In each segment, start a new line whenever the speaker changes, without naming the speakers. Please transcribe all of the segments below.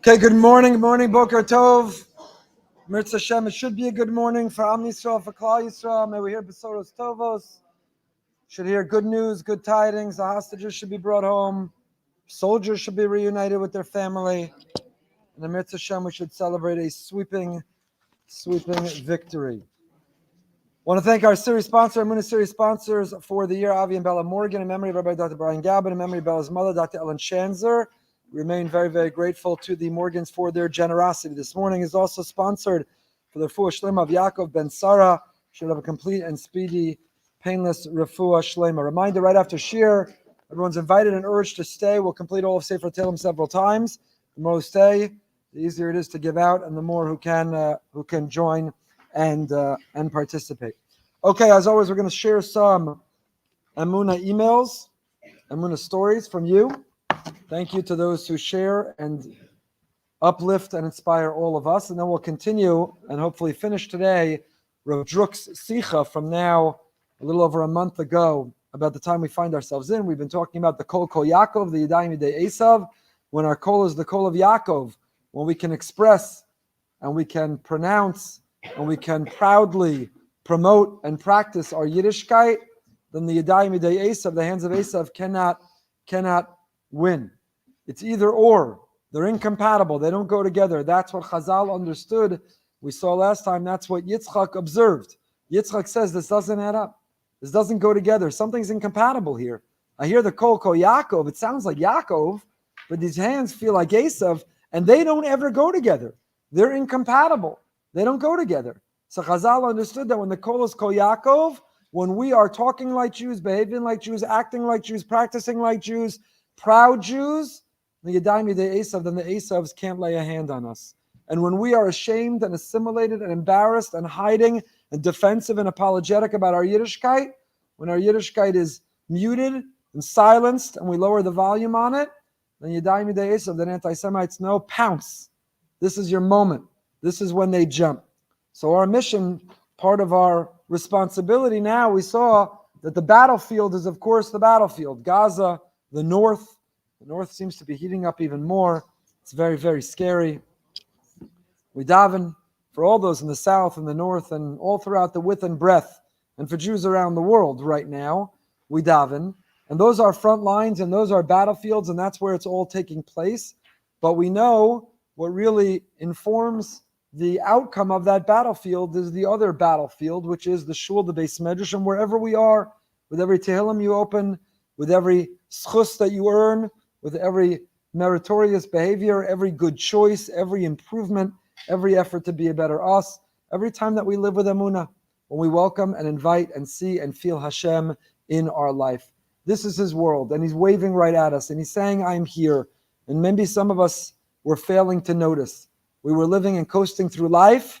Okay, good morning, Boker Tov. Mirz Hashem, it should be a good morning for Am Yisrael, for Klal Yisrael. May we hear Besoros Tovos. Should hear good news, good tidings. The hostages should be brought home. Soldiers should be reunited with their family. And the Mirz Hashem, we should celebrate a sweeping victory. I want to thank our series sponsor, Emunah series sponsors for the year, Avi and Bella Morgan, in memory of Rabbi Dr. Brian Gabin, in memory of Bella's mother, Dr. Ellen Shanzer. We remain very, very grateful to the Morgans for their generosity. This morning is also sponsored for the Refuah Shlema of Yaakov Ben Sarah. Should have a complete and speedy, painless Refuah Shlema. Reminder, right after Shir, everyone's invited and urged to stay. We'll complete all of Sefer Tehillim several times. The more who stay, the easier it is to give out, and the more who can join and participate. Okay, as always, we're going to share some Emunah emails, Emunah stories from you. Thank you to those who share and uplift and inspire all of us. And then we'll continue and hopefully finish today Rav Druk's Sicha from now a little over a month ago about the time we find ourselves in. We've been talking about the Kol Yaakov, the Yadayim Yidei Esav, when our Kol is the Kol of Yaakov, when we can express and we can pronounce and we can proudly promote and practice our Yiddishkeit, then the Yadayim Yidei Esav, the hands of Esav, cannot win. It's either or. They're incompatible. They don't go together. That's what Chazal understood. We saw last time. That's what Yitzchak observed. Yitzchak says this doesn't add up. This doesn't go together. Something's incompatible here. I hear the Kol Yaakov. It sounds like Yaakov, but these hands feel like Esav, and they don't ever go together. They're incompatible. They don't go together. So Chazal understood that when the Kol is Kol Yaakov, when we are talking like Jews, behaving like Jews, acting like Jews, practicing like Jews, proud Jews, the Yadayim Yidei Esav, then the Esavs can't lay a hand on us. And when we are ashamed and assimilated and embarrassed and hiding and defensive and apologetic about our Yiddishkeit, when our Yiddishkeit is muted and silenced and we lower the volume on it, then Yadayim Yidei Esav, then anti-Semites know, pounce. This is your moment. This is when they jump. So our mission, part of our responsibility now, we saw that the battlefield is, of course, the battlefield. Gaza, the north seems to be heating up even more. It's very, very scary. We daven for all those in the south and the north and all throughout the width and breadth, and for Jews around the world right now, we daven. And those are front lines and those are battlefields, and that's where it's all taking place. But we know what really informs the outcome of that battlefield is the other battlefield, which is the shul, the Beis Medrash, and wherever we are, with every Tehillim you open, with every schus that you earn, with every meritorious behavior, every good choice, every improvement, every effort to be a better us, every time that we live with Emunah, when we welcome and invite and see and feel Hashem in our life. This is His world, and He's waving right at us, and He's saying, I'm here. And maybe some of us were failing to notice. We were living and coasting through life,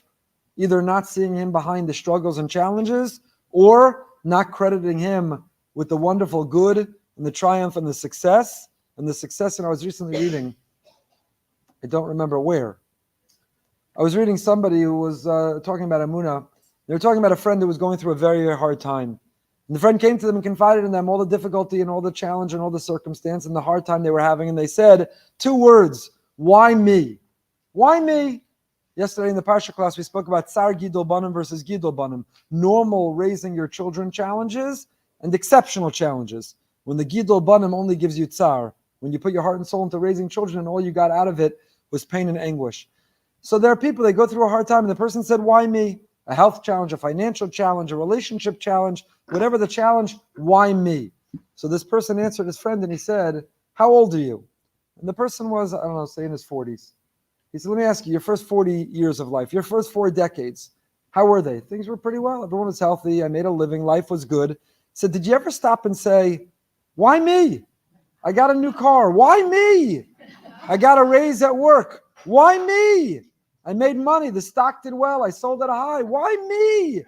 either not seeing Him behind the struggles and challenges, or not crediting Him with the wonderful good and the triumph and the success. And the success, and I was recently reading, I don't remember where. I was reading somebody who was talking about Emunah. They were talking about a friend who was going through a very, very hard time. And the friend came to them and confided in them all the difficulty and all the challenge and all the circumstance and the hard time they were having. And they said 2 words, why me? Why me? Yesterday in the Parsha class, we spoke about Tsar Gidol Banim versus Gidol Banim. Normal raising your children challenges and exceptional challenges. When the Gidol Banim only gives you Tsar. When you put your heart and soul into raising children and all you got out of it was pain and anguish. So there are people, they go through a hard time and the person said, why me? A health challenge, a financial challenge, a relationship challenge, whatever the challenge, why me? So this person answered his friend and he said, how old are you? And the person was, I don't know, say in his 40s. He said, let me ask you, your first 40 years of life, your first 4 decades, how were they? Things were pretty well. Everyone was healthy. I made a living. Life was good. He said, did you ever stop and say, why me? I got a new car. Why me? I got a raise at work. Why me? I made money. The stock did well. I sold at a high. Why me?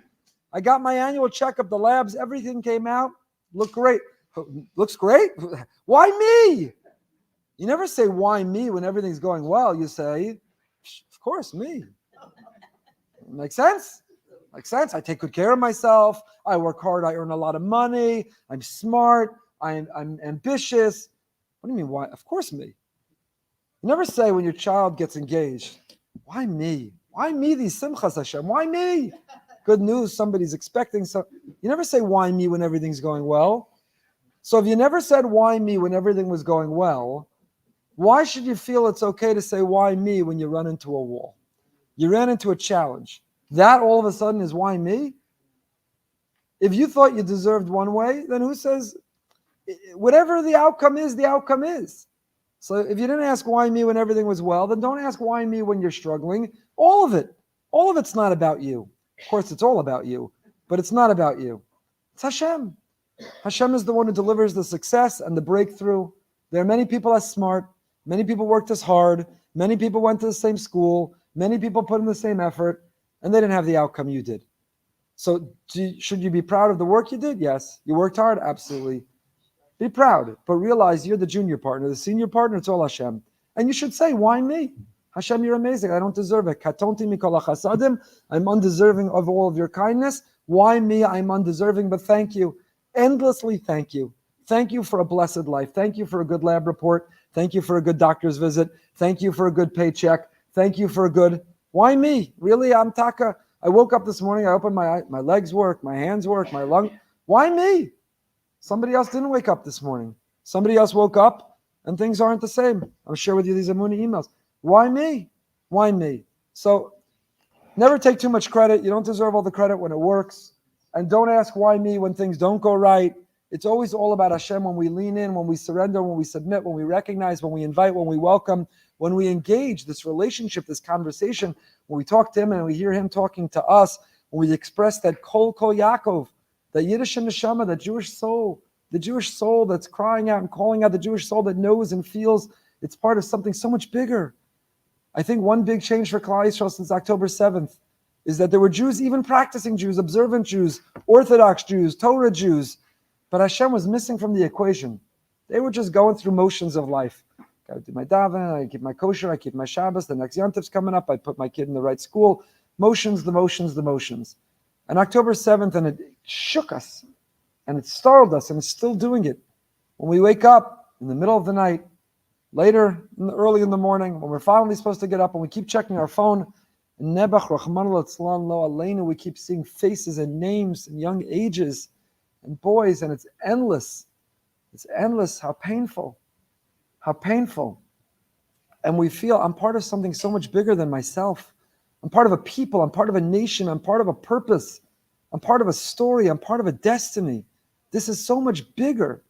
I got my annual checkup. The labs, everything came out. Looked great. Looks great? Why me? You never say, why me, when everything's going well. You say, of course, me. Makes sense? Makes sense. I take good care of myself. I work hard. I earn a lot of money. I'm smart. I'm ambitious. What do you mean, why? Of course, me. You never say when your child gets engaged, why me? Why me these simchas, Hashem? Why me? Good news, somebody's expecting something. You never say why me when everything's going well. So if you never said why me when everything was going well, why should you feel it's okay to say why me when you run into a wall? You ran into a challenge. That all of a sudden is why me? If you thought you deserved one way, then who says, whatever the outcome is, the outcome is. So if you didn't ask why me when everything was well, then don't ask why me when you're struggling. All of it's not about you. Of course, it's all about you, but it's not about you. It's Hashem. Hashem is the one who delivers the success and the breakthrough. There are many people as smart. Many people worked as hard. Many people went to the same school. Many people put in the same effort, and they didn't have the outcome you did. So should you be proud of the work you did? Yes. You worked hard? Absolutely. Be proud, but realize you're the junior partner. The senior partner, it's all Hashem. And you should say, why me? Hashem, you're amazing. I don't deserve it. Katonti mikol chasadim. I'm undeserving of all of your kindness. Why me? I'm undeserving, but thank you. Endlessly thank you. Thank you for a blessed life. Thank you for a good lab report. Thank you for a good doctor's visit. Thank you for a good paycheck. Thank you for a good... Why me? Really, I'm Taka. I woke up this morning. I opened my eyes. My legs work. My hands work. My lung. Why me? Somebody else didn't wake up this morning. Somebody else woke up and things aren't the same. I'll share with you these Emunah emails. Why me? Why me? So never take too much credit. You don't deserve all the credit when it works. And don't ask why me when things don't go right. It's always all about Hashem when we lean in, when we surrender, when we submit, when we recognize, when we invite, when we welcome, when we engage this relationship, this conversation, when we talk to him and we hear him talking to us, when we express that kol Yaakov, that Yiddish neshama, that Jewish soul, the Jewish soul that's crying out and calling out, the Jewish soul that knows and feels it's part of something so much bigger. I think one big change for Klal Yisrael since October 7th is that there were Jews, even practicing Jews, observant Jews, Orthodox Jews, Torah Jews, but Hashem was missing from the equation. They were just going through motions of life. I do my daven, I keep my kosher, I keep my Shabbos, the next Yontif's coming up, I put my kid in the right school. Motions, the motions, the motions. And October 7th, and it shook us, and it startled us, and it's still doing it. When we wake up in the middle of the night, later, early in the morning, when we're finally supposed to get up, and we keep checking our phone, and Nebach Rachman Latzlan Lo Aleinu, we keep seeing faces and names and young ages and boys, and it's endless. It's endless. How painful. How painful. And we feel I'm part of something so much bigger than myself. I'm part of a people. I'm part of a nation. I'm part of a purpose. I'm part of a story. I'm part of a destiny. This is so much bigger.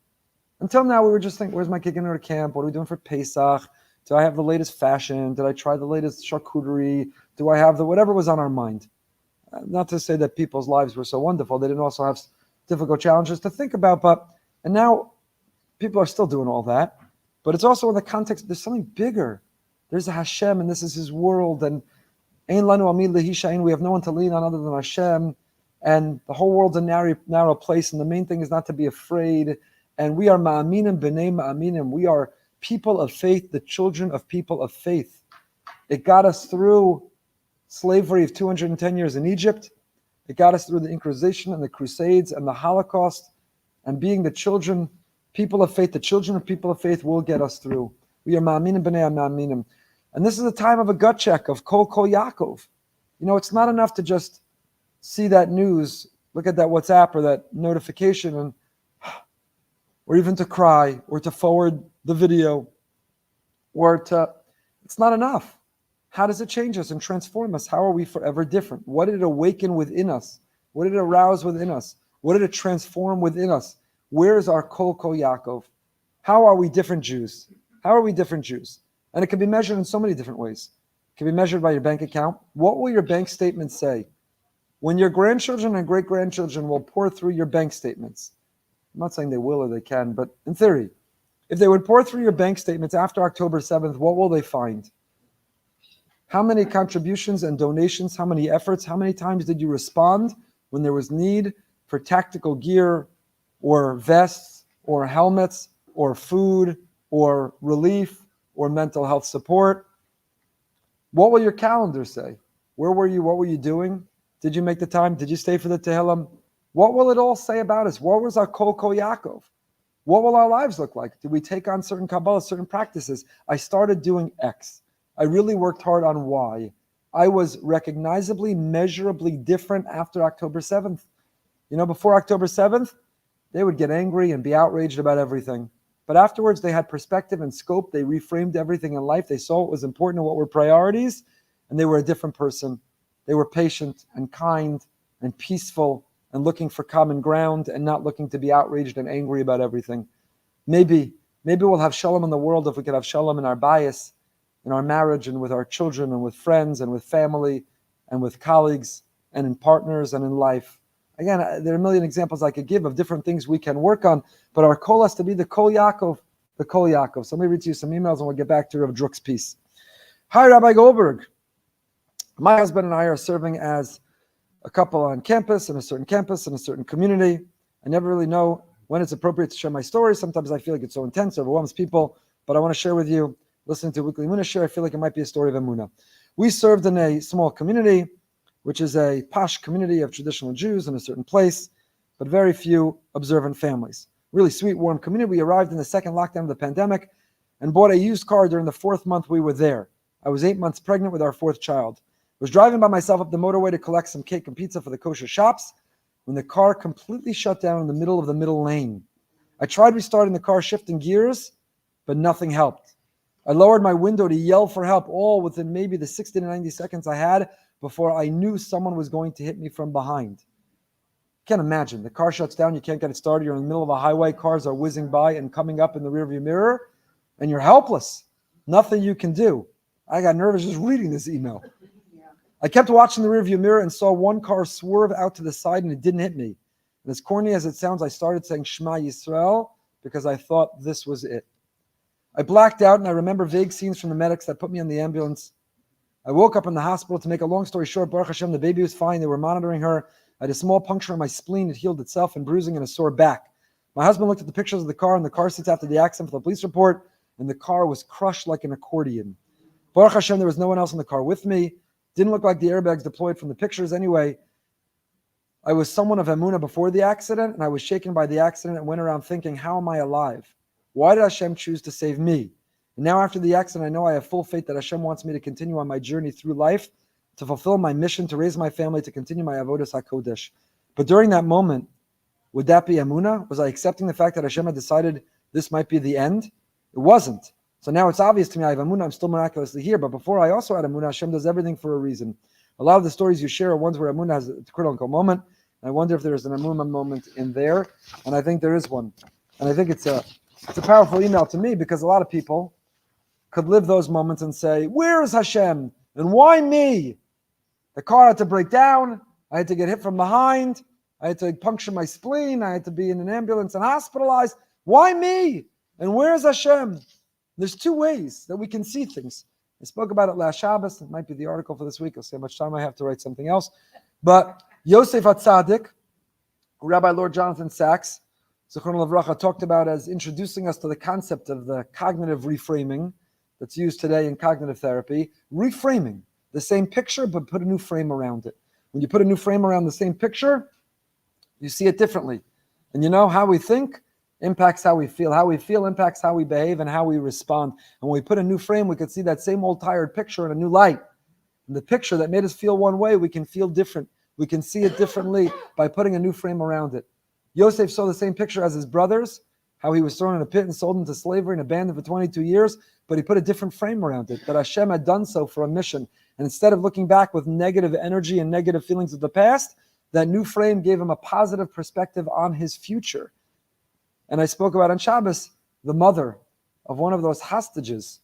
Until now, we were just thinking, where's my kid going to camp? What are we doing for Pesach? Do I have the latest fashion? Did I try the latest charcuterie? Do I have the whatever was on our mind? Not to say that people's lives were so wonderful. They didn't also have difficult challenges to think about. And now people are still doing all that. But it's also in the context, there's something bigger. There's a Hashem, and this is his world. And Ein lanu amid lehishayin, we have no one to lean on other than Hashem. And the whole world's a narrow place. And the main thing is not to be afraid. And we are ma'aminim b'nei ma'aminim. We are people of faith, the children of people of faith. It got us through slavery of 210 years in Egypt. It got us through the Inquisition and the Crusades and the Holocaust. And being the children, people of faith, the children of people of faith will get us through. We are ma'aminim b'nei ma'aminim. And this is a time of a gut check of kol Yaakov. You know, it's not enough to just see that news, look at that WhatsApp or that notification, and or even to cry, or to forward the video, it's not enough. How does it change us and transform us? How are we forever different? What did it awaken within us? What did it arouse within us? What did it transform within us? Where is our kol Yaakov? How are we different Jews? How are we different Jews? And it can be measured in so many different ways. It can be measured by your bank account. What will your bank statement say? When your grandchildren and great-grandchildren will pour through your bank statements, I'm not saying they will or they can, but in theory, if they would pour through your bank statements after October 7th, what will they find? How many contributions and donations, how many efforts, how many times did you respond when there was need for tactical gear or vests or helmets or food or relief or mental health support? What will your calendar say? Where were you? What were you doing? Did you make the time? Did you stay for the Tehillim? What will it all say about us? What was our kol Yaakov? What will our lives look like? Did we take on certain Kabbalah, certain practices? I started doing X. I really worked hard on Y. I was recognizably, measurably different after October 7th. Before October 7th, they would get angry and be outraged about everything. But afterwards, they had perspective and scope. They reframed everything in life. They saw what was important and what were priorities, and they were a different person. They were patient and kind and peaceful and looking for common ground and not looking to be outraged and angry about everything. Maybe we'll have shalom in the world if we could have shalom in our bias, in our marriage and with our children and with friends and with family and with colleagues and in partners and in life. Again, there are a million examples I could give of different things we can work on, but our call has to be the Kol Yaakov, the Kol Yaakov. So let me read to you some emails and we'll get back to Rav Druk's piece. Hi, Rabbi Goldberg. My husband and I are serving as a couple on campus, in a certain community. I never really know when it's appropriate to share my story. Sometimes I feel like it's so intense, overwhelms people, but I want to share with you, listening to Weekly Emunah share, I feel like it might be a story of Emunah. We served in a small community, which is a posh community of traditional Jews in a certain place, but very few observant families. Really sweet, warm community. We arrived in the second lockdown of the pandemic and bought a used car during the 4th month we were there. I was 8 months pregnant with our 4th child. I was driving by myself up the motorway to collect some cake and pizza for the kosher shops when the car completely shut down in the middle of the middle lane. I tried restarting the car, shifting gears, but nothing helped. I lowered my window to yell for help, all within maybe the 60 to 90 seconds I had before I knew someone was going to hit me from behind. Can't imagine. The car shuts down, you can't get it started, you're in the middle of a highway, cars are whizzing by and coming up in the rearview mirror, and you're helpless. Nothing you can do. I got nervous just reading this email. I kept watching the rearview mirror and saw one car swerve out to the side and it didn't hit me. And as corny as it sounds, I started saying Shema Yisrael because I thought this was it. I blacked out and I remember vague scenes from the medics that put me in the ambulance. I woke up in the hospital. To make a long story short, Baruch Hashem, the baby was fine. They were monitoring her. I had a small puncture in my spleen. It healed itself, and bruising and a sore back. My husband looked at the pictures of the car and the car seats after the accident for the police report, and the car was crushed like an accordion. Baruch Hashem, there was no one else in the car with me. Didn't look like the airbags deployed from the pictures anyway. I was someone of Emunah before the accident, and I was shaken by the accident and went around thinking, how am I alive? Why did Hashem choose to save me? And now after the accident, I know I have full faith that Hashem wants me to continue on my journey through life, to fulfill my mission, to raise my family, to continue my avodas HaKodesh. But during that moment, would that be Emunah? Was I accepting the fact that Hashem had decided this might be the end? It wasn't. So now it's obvious to me I have Emunah, I'm still miraculously here. But before I also had Emunah, Hashem does everything for a reason. A lot of the stories you share are ones where Emunah has a critical moment. I wonder if there's an Emunah moment in there. And I think there is one. And I think it's a powerful email to me because a lot of people could live those moments and say, where is Hashem? And why me? The car had to break down. I had to get hit from behind. I had to puncture my spleen. I had to be in an ambulance and hospitalized. Why me? And where is Hashem? There's two ways that we can see things. I spoke about it last Shabbos. It might be the article for this week. I'll see how much time I have to write something else. But Yosef HaTzadik, who Rabbi Lord Jonathan Sachs, Zichrono Livracha, talked about as introducing us to the concept of the cognitive reframing that's used today in cognitive therapy. Reframing the same picture, but put a new frame around it. When you put a new frame around the same picture, you see it differently. And you know, how we think impacts how we feel. How we feel impacts how we behave and how we respond. And when we put a new frame, we could see that same old tired picture in a new light. And the picture that made us feel one way, we can feel different. We can see it differently by putting a new frame around it. Yosef saw the same picture as his brothers, how he was thrown in a pit and sold into slavery and abandoned for 22 years, but he put a different frame around it, that Hashem had done so for a mission. And instead of looking back with negative energy and negative feelings of the past, that new frame gave him a positive perspective on his future. And I spoke about on Shabbos, the mother of one of those hostages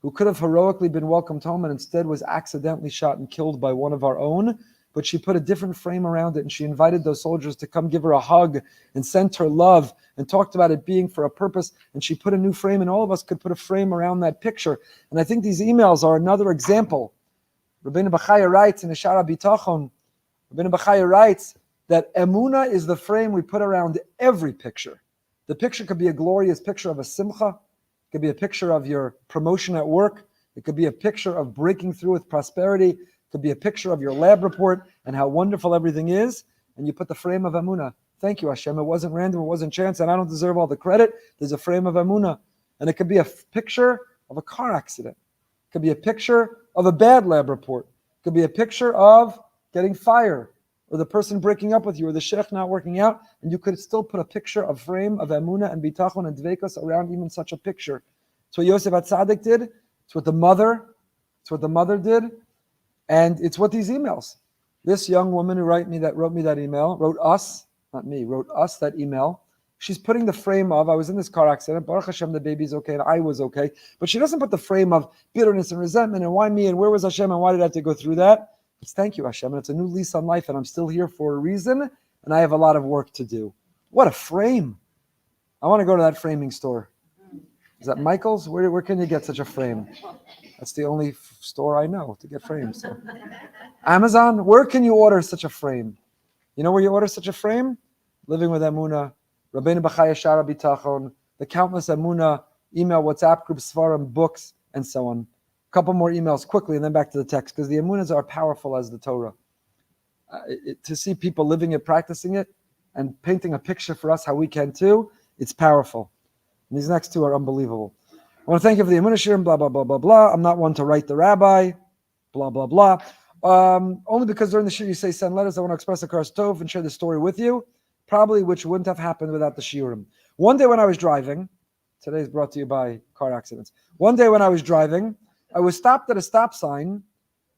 who could have heroically been welcomed home and instead was accidentally shot and killed by one of our own. But she put a different frame around it, and she invited those soldiers to come give her a hug and sent her love and talked about it being for a purpose. And she put a new frame, and all of us could put a frame around that picture. And I think these emails are another example. Rabbeinu Bachaya writes in Ishara Bitachon, Rabbeinu Bachaya writes that Emunah is the frame we put around every picture. The picture could be a glorious picture of a simcha. It could be a picture of your promotion at work. It could be a picture of breaking through with prosperity. It could be a picture of your lab report and how wonderful everything is. And you put the frame of Emunah. Thank you, Hashem. It wasn't random, it wasn't chance, and I don't deserve all the credit. There's a frame of Emunah. And it could be a picture of a car accident. It could be a picture of a bad lab report. It could be a picture of getting fired, or the person breaking up with you, or the sheikh not working out, and you could still put a picture, a frame of Emunah and bitachon and dveikus around even such a picture. It's what Yosef HaTzadik did. It's what the mother did, and it's what these emails. This young woman who wrote me that email, wrote us that email. She's putting the frame of, I was in this car accident, Baruch Hashem, the baby's okay, and I was okay. But she doesn't put the frame of bitterness and resentment, and why me, and where was Hashem, and why did I have to go through that? It's thank you, Hashem, and it's a new lease on life, and I'm still here for a reason, and I have a lot of work to do. What a frame. I want to go to that framing store. Is that Michael's? Where can you get such a frame? That's the only store I know to get frames. So. Amazon, where can you order such a frame? You know where you order such a frame? Living with Emunah, Rabbeinu B'chaya Shara Bitachon, the countless Emunah email, WhatsApp groups, Svarim, books, and so on. A couple more emails quickly, and then back to the text, because the Emunahs are powerful as the Torah. To see people living it, practicing it, and painting a picture for us how we can too, it's powerful. And these next two are unbelievable. I want to thank you for the Emunah Shirim, blah, blah, blah, blah, blah. I'm not one to write the rabbi, blah, blah, blah. Only because during the shir you say send letters, I want to express a karas tov and share the story with you, probably which wouldn't have happened without the shiurim. One day when I was driving, today is brought to you by car accidents. One day when I was driving, I was stopped at a stop sign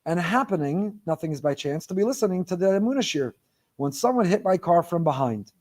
and happening, nothing is by chance, to be listening to the Emunah shir when someone hit my car from behind.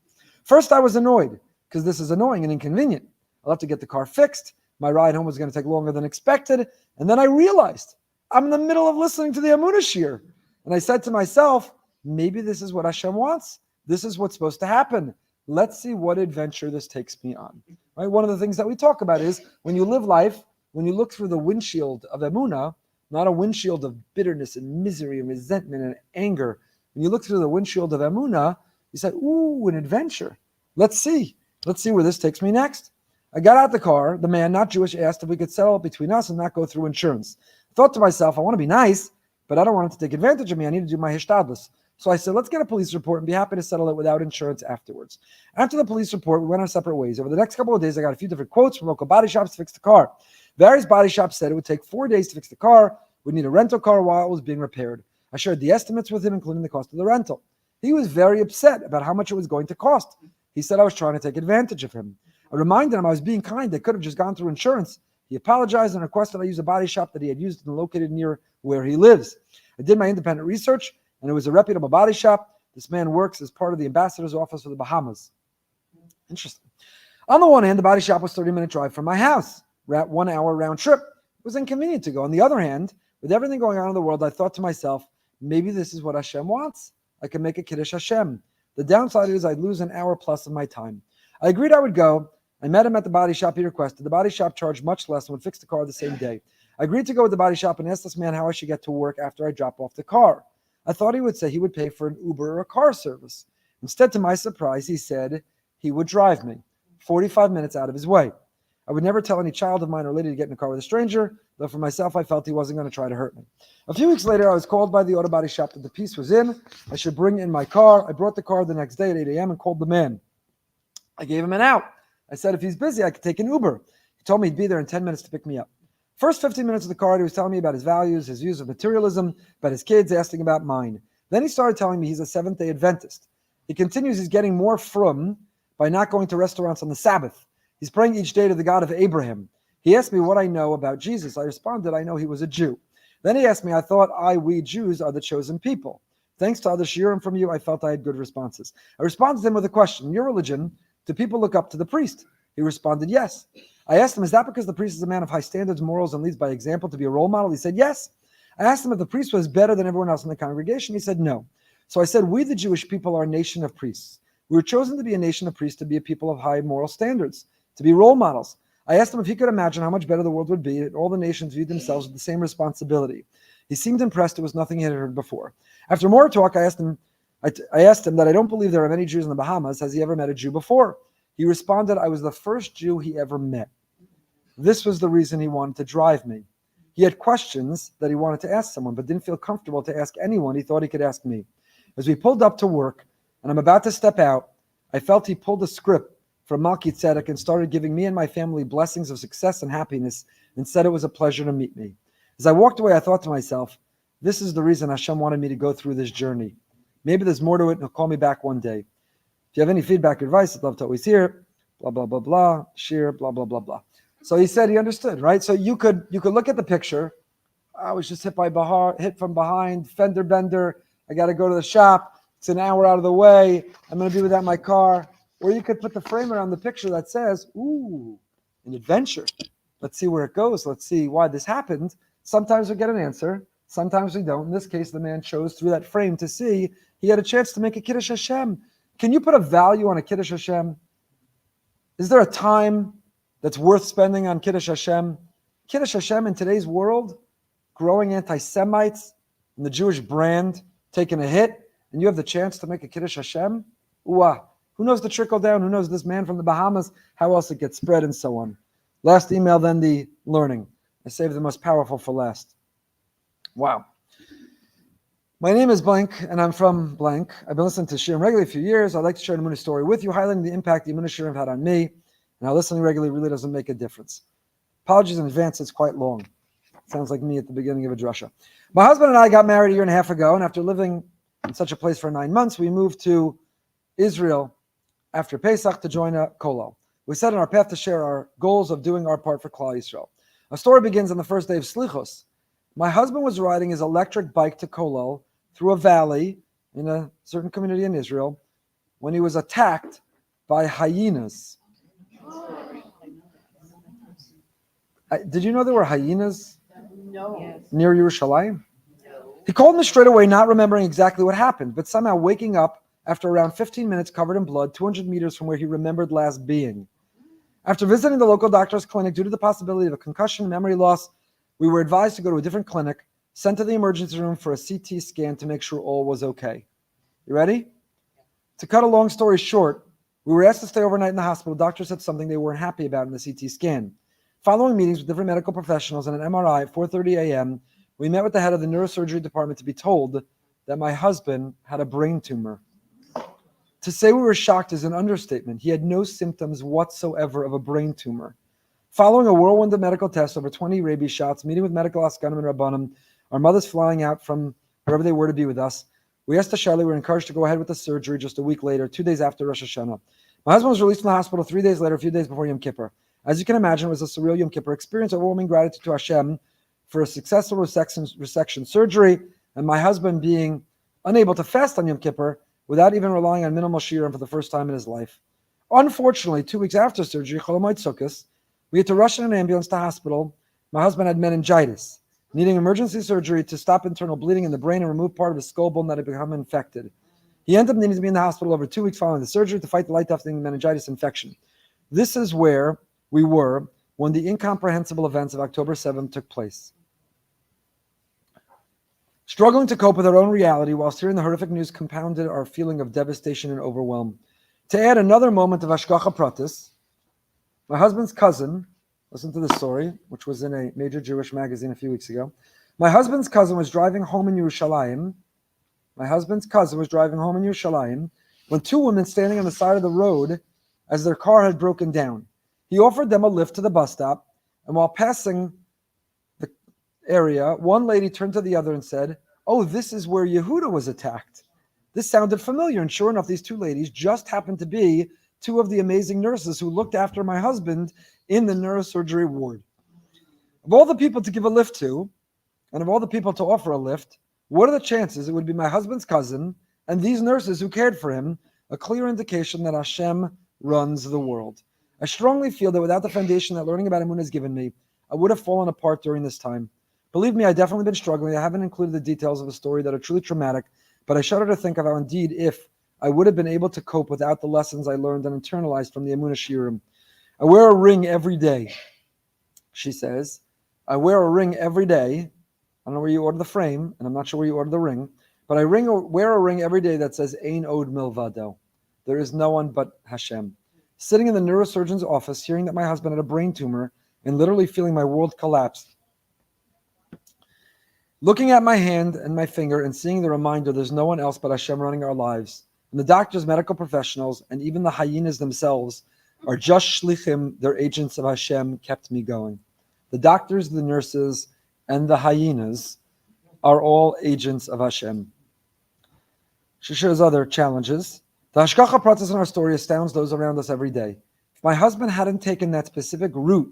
First I was annoyed because this is annoying and inconvenient. I'll have to get the car fixed. My ride home was going to take longer than expected. And then I realized I'm in the middle of listening to the Emunah shir. And I said to myself, maybe this is what Hashem wants. This is what's supposed to happen. Let's see what adventure this takes me on. Right? One of the things that we talk about is when you live life, when you look through the windshield of Emunah, not a windshield of bitterness and misery and resentment and anger. When you look through the windshield of Emunah, you say, ooh, an adventure. Let's see. Let's see where this takes me next. I got out the car. The man, not Jewish, asked if we could settle it between us and not go through insurance. I thought to myself, I want to be nice, but I don't want it to take advantage of me. I need to do my hishtadlus. So I said, let's get a police report and be happy to settle it without insurance afterwards. After the police report, we went our separate ways. Over the next couple of days, I got a few different quotes from local body shops to fix the car. Various body shops said it would take 4 days to fix the car. We'd need a rental car while it was being repaired. I shared the estimates with him, including the cost of the rental. He was very upset about how much it was going to cost. He said I was trying to take advantage of him. I reminded him I was being kind. They could have just gone through insurance. He apologized and requested I use a body shop that he had used and located near where he lives. I did my independent research, and it was a reputable body shop. This man works as part of the ambassador's office for the Bahamas. Interesting. On the one hand, the body shop was a 30-minute drive from my house. 1 hour round trip. It was inconvenient to go. On the other hand, with everything going on in the world, I thought to myself, maybe this is what Hashem wants. I can make a Kiddush Hashem. The downside is I'd lose an hour plus of my time. I agreed I would go. I met him at the body shop he requested. The body shop charged much less and would fix the car the same day. I agreed to go with the body shop and asked this man how I should get to work after I drop off the car. I thought he would say he would pay for an Uber or a car service. Instead, to my surprise, he said he would drive me 45 minutes out of his way. I would never tell any child of mine or lady to get in a car with a stranger, though for myself, I felt he wasn't going to try to hurt me. A few weeks later, I was called by the auto body shop that the piece was in. I should bring in my car. I brought the car the next day at 8 a.m. and called the man. I gave him an out. I said if he's busy, I could take an Uber. He told me he'd be there in 10 minutes to pick me up. First 15 minutes of the car, he was telling me about his values, his views of materialism, about his kids, asking about mine. Then he started telling me he's a Seventh-day Adventist. He continues he's getting more frum by not going to restaurants on the Sabbath. He's praying each day to the God of Abraham. He asked me what I know about Jesus. I responded, I know he was a Jew. Then he asked me, I thought we Jews are the chosen people. Thanks to other shiurim from you, I felt I had good responses. I responded to him with a question. In your religion, do people look up to the priest? He responded, yes. I asked him, is that because the priest is a man of high standards, morals, and leads by example to be a role model? He said, yes. I asked him if the priest was better than everyone else in the congregation. He said, no. So I said, we the Jewish people are a nation of priests. We were chosen to be a nation of priests, to be a people of high moral standards, to be role models. I asked him if he could imagine how much better the world would be if all the nations viewed themselves with the same responsibility. He seemed impressed. It was nothing he had heard before. After more talk, I asked him that I don't believe there are many Jews in the Bahamas. Has he ever met a Jew before? He responded, I was the first Jew he ever met. This was the reason he wanted to drive me. He had questions that he wanted to ask someone, but didn't feel comfortable to ask anyone. He thought he could ask me. As we pulled up to work, and I'm about to step out, I felt he pulled a script from Malki Tzedek and started giving me and my family blessings of success and happiness and said it was a pleasure to meet me. As I walked away, I thought to myself, this is the reason Hashem wanted me to go through this journey. Maybe there's more to it and he'll call me back one day. If you have any feedback or advice, I'd love to always hear. Blah, blah, blah, blah. Shir, blah, blah, blah, blah. So he said he understood, right? So you could look at the picture. I was just hit from behind, fender bender. I got to go to the shop. It's an hour out of the way. I'm going to be without my car. Or you could put the frame around the picture that says, ooh, an adventure. Let's see where it goes. Let's see why this happened. Sometimes we get an answer. Sometimes we don't. In this case, the man chose through that frame to see he had a chance to make a Kiddush Hashem. Can you put a value on a Kiddush Hashem? Is there a time that's worth spending on Kiddush Hashem? Kiddush Hashem in today's world, growing anti-Semites and the Jewish brand taking a hit, and you have the chance to make a Kiddush Hashem? Ooh, who knows the trickle down? Who knows this man from the Bahamas? How else it gets spread and so on. Last email, then the learning. I saved the most powerful for last. Wow. My name is blank, and I'm from blank. I've been listening to Shirim regularly a few years. I'd like to share an Emunah story with you, highlighting the impact the Emunah Shirim had on me. And how listening regularly really doesn't make a difference. Apologies in advance, it's quite long. Sounds like me at the beginning of a drasha. My husband and I got married a year and a half ago, and after living in such a place for 9 months, we moved to Israel after Pesach to join a kollel. We set on our path to share our goals of doing our part for Klal Yisrael. Our story begins on the first day of Slichos. My husband was riding his electric bike to kollel through a valley in a certain community in Israel when he was attacked by hyenas. Did you know there were hyenas near Yerushalayim? No. He called me straight away, not remembering exactly what happened, but somehow waking up after around 15 minutes covered in blood, 200 meters from where he remembered last being. After visiting the local doctor's clinic due to the possibility of a concussion and memory loss, we were advised to go to a different clinic, sent to the emergency room for a CT scan to make sure all was okay. You ready? To cut a long story short, we were asked to stay overnight in the hospital. Doctors said something they weren't happy about in the CT scan. Following meetings with different medical professionals and an MRI at 4:30 a.m., we met with the head of the neurosurgery department to be told that my husband had a brain tumor. To say we were shocked is an understatement. He had no symptoms whatsoever of a brain tumor. Following a whirlwind of medical tests, over 20 rabies shots, meeting with medical askanim and rabbanim, our mothers flying out from wherever they were to be with us, we asked the Charlie, we were encouraged to go ahead with the surgery just a week later, 2 days after Rosh Hashanah. My husband was released from the hospital 3 days later, a few days before Yom Kippur. As you can imagine, it was a surreal Yom Kippur experience, overwhelming gratitude to Hashem for a successful resection surgery, and my husband being unable to fast on Yom Kippur without even relying on minimal shiurim for the first time in his life. Unfortunately, 2 weeks after surgery, Cholamoid Sukkos, we had to rush in an ambulance to hospital. My husband had meningitis, needing emergency surgery to stop internal bleeding in the brain and remove part of his skull bone that had become infected. He ended up needing to be in the hospital over 2 weeks following the surgery to fight the life-threatening meningitis infection. This is where we were when the incomprehensible events of October 7th took place. Struggling to cope with our own reality whilst hearing the horrific news compounded our feeling of devastation and overwhelm. To add another moment of Hashgacha Pratis, my husband's cousin, listen to this story, which was in a major Jewish magazine a few weeks ago. My husband's cousin was driving home in Yerushalayim. When 2 women standing on the side of the road as their car had broken down. He offered them a lift to the bus stop, and while passing the area, one lady turned to the other and said, "Oh, this is where Yehuda was attacked." This sounded familiar, and sure enough, these 2 ladies just happened to be 2 of the amazing nurses who looked after my husband in the neurosurgery ward. Of all the people to give a lift to, and of all the people to offer a lift, what are the chances it would be my husband's cousin and these nurses who cared for him? A clear indication that Hashem runs the world. I strongly feel that without the foundation that learning about Emunah has given me, I would have fallen apart during this time. Believe me, I've definitely been struggling. I haven't included the details of a story that are truly traumatic, but I shudder to think of how indeed if I would have been able to cope without the lessons I learned and internalized from the Emunah Shiurim. I wear a ring every day, she says. I wear a ring every day. I don't know where you order the frame, and I'm not sure where you order the ring, but I wear a ring every day that says, Ein od milvado. There is no one but Hashem. Sitting in the neurosurgeon's office, hearing that my husband had a brain tumor, and literally feeling my world collapse. Looking at my hand and my finger and seeing the reminder there's no one else but Hashem running our lives. And the doctors, medical professionals, and even the hyenas themselves are just shlichim, they're agents of Hashem, kept me going. The doctors, the nurses, and the hyenas are all agents of Hashem. She shares other challenges. The hashgacha process in our story astounds those around us every day. If my husband hadn't taken that specific route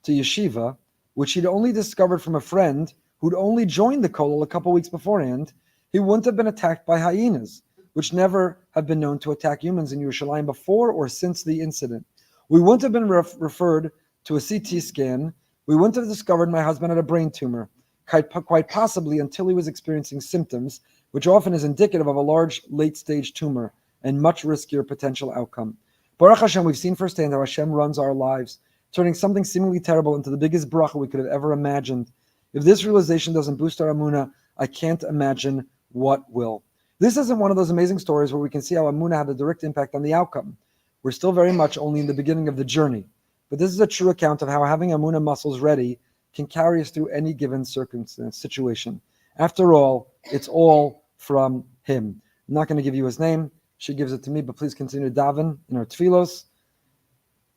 to yeshiva, which he'd only discovered from a friend who'd only joined the kollel a couple weeks beforehand, he wouldn't have been attacked by hyenas, which never have been known to attack humans in Yerushalayim before or since the incident. We wouldn't have been referred to a CT scan. We wouldn't have discovered my husband had a brain tumor, quite possibly until he was experiencing symptoms, which often is indicative of a large late-stage tumor and much riskier potential outcome. Baruch Hashem, we've seen firsthand how Hashem runs our lives, turning something seemingly terrible into the biggest bracha we could have ever imagined. If this realization doesn't boost our Emunah, I can't imagine what will. This isn't one of those amazing stories where we can see how Emunah had a direct impact on the outcome. We're still very much only in the beginning of the journey. But this is a true account of how having Emunah muscles ready can carry us through any given circumstance, situation. After all, it's all from Him. I'm not going to give you his name. She gives it to me, but please continue to daven in our tefillos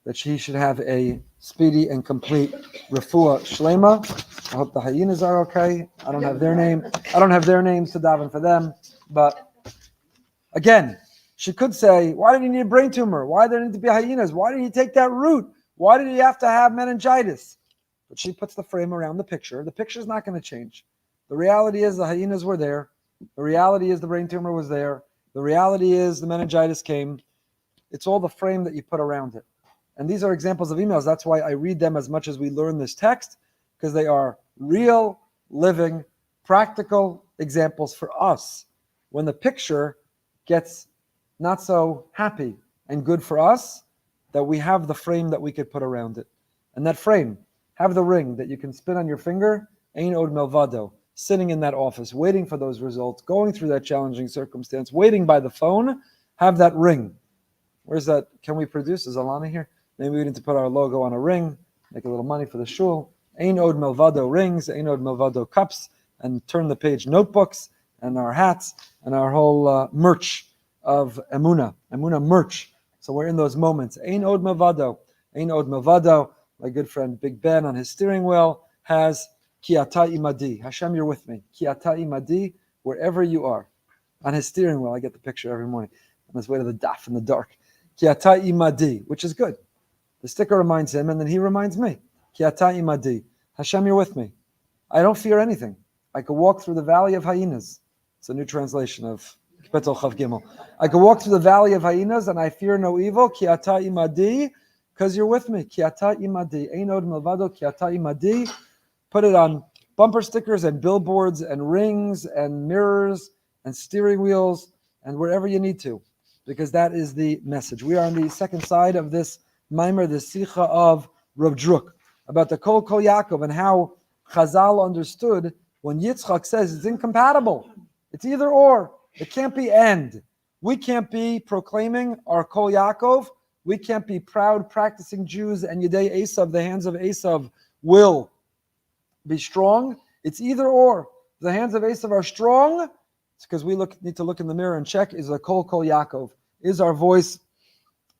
that she should have a speedy and complete refuah shlema. I hope the hyenas are okay. I don't have their name. I don't have their names to daven for them. But again, she could say, why did he need a brain tumor? Why did there need to be hyenas? Why did he take that route? Why did he have to have meningitis? But she puts the frame around the picture. The picture's not going to change. The reality is the hyenas were there. The reality is the brain tumor was there. The reality is the meningitis came. It's all the frame that you put around it. And these are examples of emails. That's why I read them as much as we learn this text, because they are real, living, practical examples for us. When the picture gets not so happy and good for us, that we have the frame that we could put around it. And that frame, have the ring that you can spin on your finger, Ein Od Melvado, sitting in that office, waiting for those results, going through that challenging circumstance, waiting by the phone, have that ring. Where's that? Can we produce? Is Alana here? Maybe we need to put our logo on a ring, make a little money for the shul. Ein Od Melvado rings, Ein Od Melvado cups, and turn the page notebooks, and our hats, and our whole merch of Emunah merch. So we're in those moments. Ein Od Melvado. Ein Od Melvado. My good friend Big Ben on his steering wheel has Ki ata imadi. Hashem, you're with me. Ki ata imadi, wherever you are. On his steering wheel, I get the picture every morning. On his way to the daf in the dark. Ki ata imadi, which is good. The sticker reminds him, and then he reminds me. Ki ata imadi. Hashem, you're with me. I don't fear anything. I could walk through the valley of hyenas. It's a new translation of Betel Chav Gimel. I could walk through the valley of hyenas, and I fear no evil. Ki ata imadi, because you're with me. Ki ata imadi. Ein Od Melvado, ki ata imadi. Put it on bumper stickers and billboards and rings and mirrors and steering wheels and wherever you need to, because that is the message. We are on the second side of this Maimer, the Sicha of Rav Druk, about the Kol Kol Yaakov and how Chazal understood when Yitzchak says it's incompatible. It's either or. It can't be and. We can't be proclaiming our Kol Yaakov. We can't be proud, practicing Jews, and Yedei Esav, the hands of Esav, will be strong. It's either or. The hands of Esav are strong. It's because we need to look in the mirror and check, is the Kol Kol Yaakov? Is our voice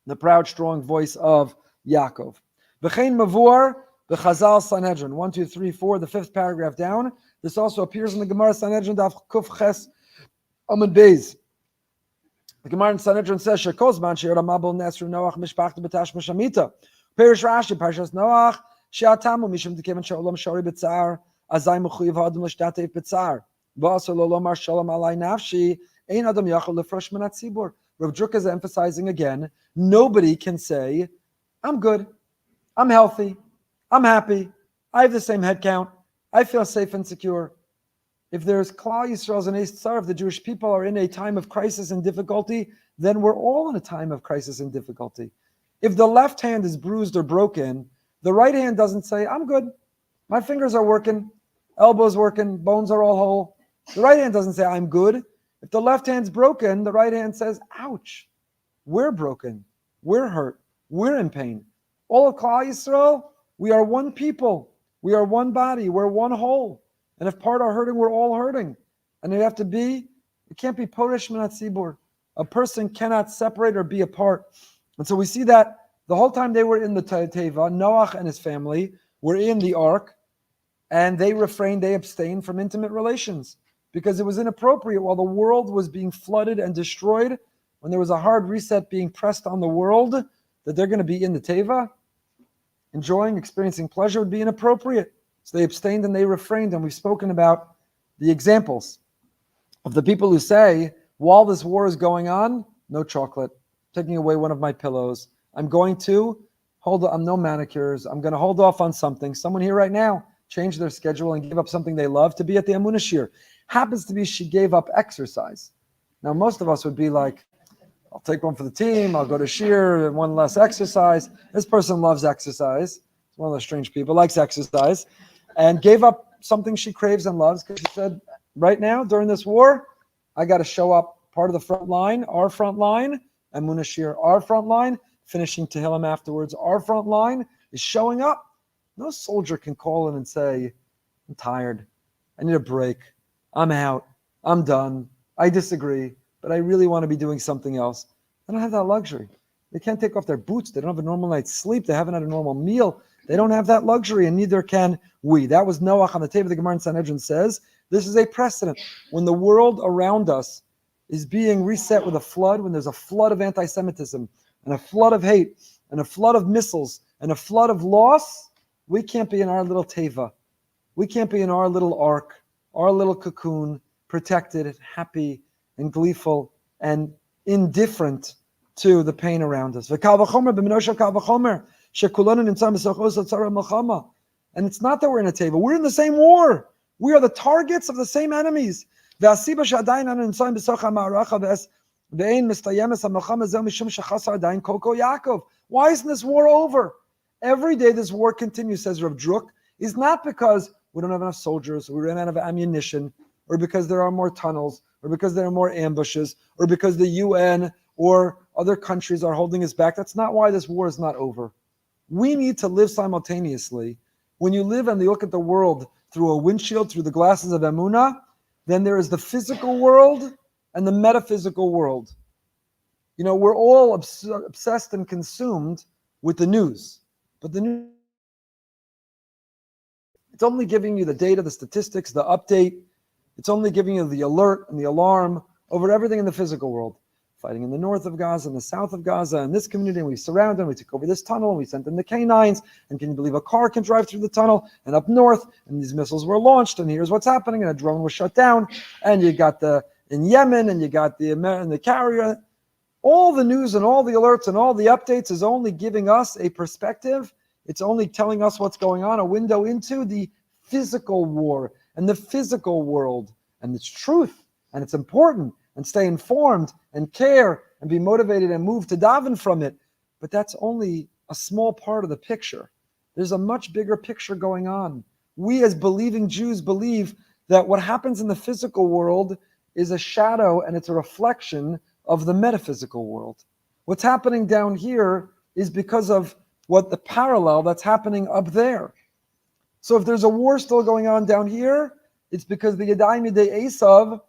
the proud, strong voice of Yaakov? V'chein Mavur, the Chazal Sanhedrin, 1, 2, 3, 4, the fifth paragraph down. This also appears in the Gemara Sanhedrin, Daf Kuf Ches Amud Beis. The Gemara in Sanhedrin says, Shekozman she'yora mabel nesru Noach mishpachta b'tash mishamita. Perish Rashi, Parshas Noach, she'atamu mishum tekeven she'olam shori b'tzar, azay mechuyev ha'adam l'shtatev b'tzar. V'asur lo lomar shalom alay nafshi, ein adam yachol lefrosh min hatzibur. Rav Druk is emphasizing again, nobody can say, I'm good, I'm healthy, I'm happy, I have the same head count, I feel safe and secure. If there's Klal Yisrael's and Esther, if the Jewish people are in a time of crisis and difficulty, then we're all in a time of crisis and difficulty. If the left hand is bruised or broken, the right hand doesn't say, I'm good, my fingers are working, elbows working, bones are all whole. The right hand doesn't say, I'm good. If the left hand's broken, the right hand says, ouch, we're broken, we're hurt, we're in pain. All of Klal Yisrael, we are one people, we are one body, we're one whole. And if part are hurting, we're all hurting. And it can't be Poresh Min HaTzibur. A person cannot separate or be apart. And so we see that the whole time they were in the Teva, Noach and his family were in the ark, and they refrained, they abstained from intimate relations because it was inappropriate while the world was being flooded and destroyed, when there was a hard reset being pressed on the world, that they're going to be in the Teva, enjoying, experiencing pleasure would be inappropriate. So they abstained and they refrained, and we've spoken about the examples of the people who say, while this war is going on, no chocolate, taking away one of my pillows. I'm going to hold on, no manicures. I'm going to hold off on something. Someone here right now changed their schedule and gave up something they love to be at the Emunah shir. Happens to be she gave up exercise. Now, most of us would be like, I'll take one for the team. I'll go to shir and one less exercise. This person loves exercise. It's one of those strange people, likes exercise, and gave up something she craves and loves because she said, right now, during this war, I got to show up part of the front line, our front line, Emunah shir, our front line, finishing Tehillim afterwards, our front line is showing up. No soldier can call in and say, I'm tired. I need a break. I'm out. I'm done. I disagree, but I really want to be doing something else. They don't have that luxury. They can't take off their boots. They don't have a normal night's sleep. They haven't had a normal meal. They don't have that luxury, and neither can we. That was Noach on the table. The Gemara in Sanhedrin says, this is a precedent. When the world around us is being reset with a flood, when there's a flood of anti-Semitism, and a flood of hate, and a flood of missiles, and a flood of loss, we can't be in our little teva. We can't be in our little ark, our little cocoon, protected, happy, and gleeful, and indifferent to the pain around us. And it's not that we're in a teva. We're in the same war. We are the targets of the same enemies. Why isn't this war over? Every day this war continues, says Rav Druk, is not because we don't have enough soldiers, or we ran out of ammunition, or because there are more tunnels, or because there are more ambushes, or because the UN or other countries are holding us back. That's not why this war is not over. We need to live simultaneously. When you live and you look at the world through a windshield, through the glasses of Emunah, then there is the physical world and the metaphysical world. You know, we're all obsessed and consumed with the news. But the news, it's only giving you the data, the statistics, the update. It's only giving you the alert and the alarm over everything in the physical world. Fighting in the north of Gaza and the south of Gaza and this community, and we surround them, we took over this tunnel, and we sent in the K9s, and can you believe a car can drive through the tunnel, and up north, and these missiles were launched, and here's what's happening, and a drone was shut down, and you got in Yemen, and you got the carrier. All the news and all the alerts and all the updates is only giving us a perspective. It's only telling us what's going on, a window into the physical war and the physical world. And it's truth, and it's important, and stay informed and care and be motivated and move to daven from it. But that's only a small part of the picture. There's a much bigger picture going on. We as believing Jews believe that what happens in the physical world is a shadow and it's a reflection of the metaphysical world. What's happening down here is because of what the parallel that's happening up there. So if there's a war still going on down here, it's because the Yadayim Yadei Esav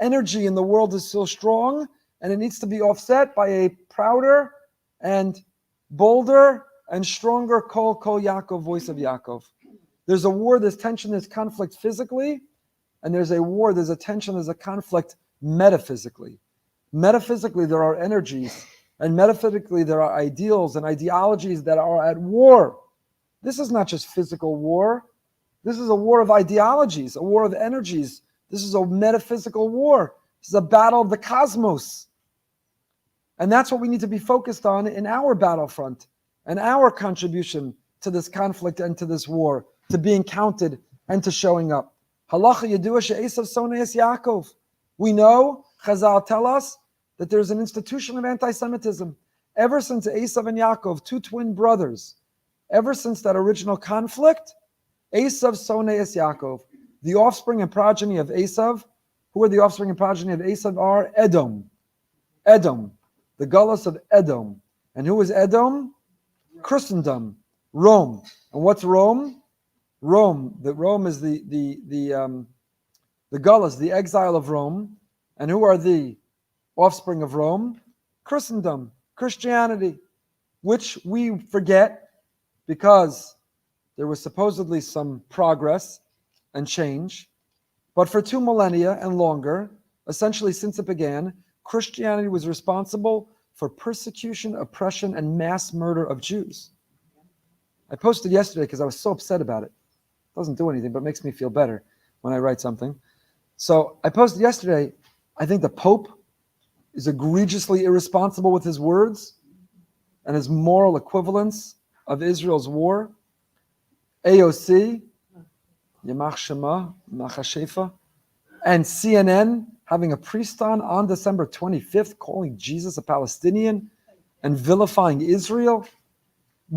energy in the world is still strong, and it needs to be offset by a prouder and bolder and stronger Kol Yaakov, voice of Yaakov. There's a war, there's tension, there's conflict physically, and there's a war, there's a tension, there's a conflict metaphysically. Metaphysically, there are energies, and metaphysically, there are ideals and ideologies that are at war. This is not just physical war. This is a war of ideologies, a war of energies. This is a metaphysical war. This is a battle of the cosmos. And that's what we need to be focused on in our battlefront and our contribution to this conflict and to this war, to being counted and to showing up. Halacha Yedua she'esav soneis Yaakov. We know, Chazal tell us, that there's an institution of anti-Semitism. Ever since Esav and Yaakov, two twin brothers, ever since that original conflict, Esav soneis Yaakov. The offspring and progeny of Esav, who are the offspring and progeny of Esav are Edom. Edom, the gullus of Edom. And who is Edom? Christendom, Rome. And what's Rome? Rome. Rome is the gullus, the exile of Rome. And who are the offspring of Rome, Christendom, Christianity, which we forget because there was supposedly some progress and change. But for 2 millennia and longer, essentially since it began, Christianity was responsible for persecution, oppression, and mass murder of Jews. I posted yesterday because I was so upset about it. It doesn't do anything, but makes me feel better when I write something. So I posted yesterday, I think the Pope is egregiously irresponsible with his words and his moral equivalence of Israel's war. AOC, Yamach Shema, Machashefa, and CNN having a priest on December 25th calling Jesus a Palestinian and vilifying Israel.